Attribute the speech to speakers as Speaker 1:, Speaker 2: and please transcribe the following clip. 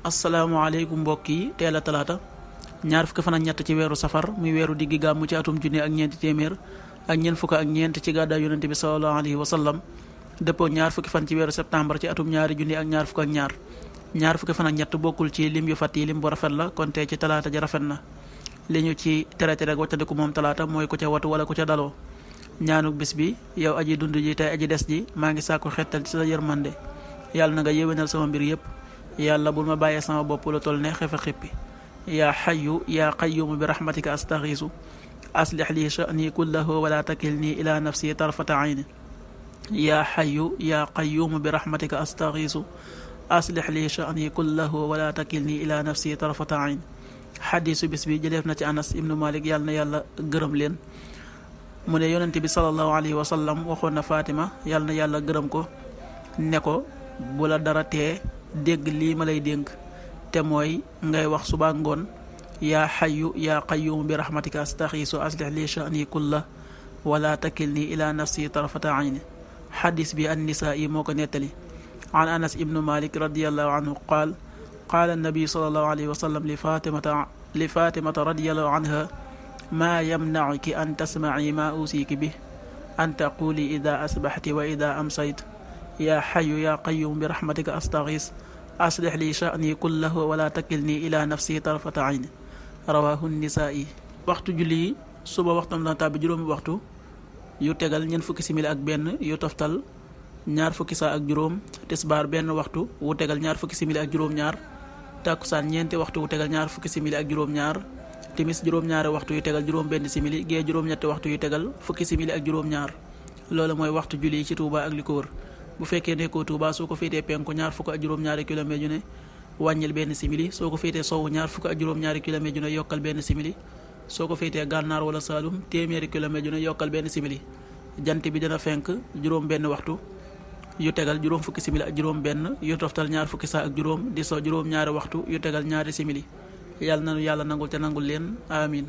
Speaker 1: asalaamaaleykum mbokk yi teel a talaata ñaar fukki fan ak ñett ci weeru safar muy weeru diggi gàmmu ci atum junne ak ñeenti téeméer ak ñeent fukk ak ñeent ci gàddaay yonente bi sallallahu alayhi wa sallam dëppoo ñaar fukki fan ci weeru septembre ci atum ñaari junne ak ñaar fukk ak ñaar fukki fan ak ñett bokkul ci lim yu fàtt yi lim bu rafet la kon tey ci talaata ja rafet na li ñu ci traité rek waccandiku moom talaata mooy ku ca watu wala ku ca daloo ñaanuk bis bi yow aji dund ji tey aji des ji maa ngi sàkku xettal ci sa yërmande yàlla na nga yéwénal sama mbir yépp yàlla bul ma bàyyee sama bopp lu toll ne xefe xippi yaa xayu yaa qayyumu bi rahmatika astaxiisu aslix li sha'ni kullahu wala takilni ila nafsi tarfata ayni yaa xayu yaa qayyumu bi rahmatika astaxiisu aslix li sha'ni kullahu wala takilni ila nafsi tarfata ayni xadiisu bis bi jëleef na ci Anas ibnu Malik yàlla na yàlla gërëm leen mu ne yonente bi sallallahu alayhi wa sallam waxoon na Fatima yàlla na yàlla gërëm ko ne ko bu la dara tee dégg lii ma lay dénk te mooy ngay wax suba ngoon yaa xayu yaa qayyuum bi rahmatika astaxiisu aslix li sha'ni kulla wala takilni ila nafsi tarfata ayni xadis bi an-Nisaa'i moo ko nettali an Anas ibnu Malik radiallahu anhu qaala annabi sallallahu alayhi wa sallam li fatimata radiallahu anha maa yamnacuki an tasmaci maa usiiki bi an taquli ida asbaxti wa ida amsayt yaa xayu yaa qayyuum bi rahmatika astaxiis aslix li sha'ni kullahu wala takilni ila nafsi tarfata ayni rawahu nisaa'i waxtu julli yi suba waxtam dana tàbbi juróomi waxtu yu tegal ñeent fukki simili ak benn yu toftal ñaar fukki saa ak juróom tisbaar benn waxtu wu tegal ñaar fukki simili ak juróom-ñaar tàkkusaan ñeenti waxtu wu tegal ñaar fukki simili ak juróom-ñaar timis juróom-ñaari waxtu yu tegal juróom benn simili gee juróom-ñetti waxtu yu tegal fukki simili ak juróom-ñaar loolu mooy waxtu julli yi ci Touba ak li ko wër bu fekkee nekkoo Touba soo ko féetee penku ñaar fukk ak juróom-ñaari kilomètre yu ne wàññil benn simili soo ko féetee sowwu ñaar fukk ak juróom-ñaari kilomètre yu ne yokkal benn simili soo ko féetee gànnaar wala Saalum téeméeri kilomètre yu ne yokkal benn simili jant bi dina fenk juróom benn waxtu yu tegal juróom fukki simili ak juróom benn yu toftal ñaar fukki saa ak juróom di so juróom-ñaari waxtu yu tegal ñaari simili yàlla nanu yàlla nangul te nangul leen amin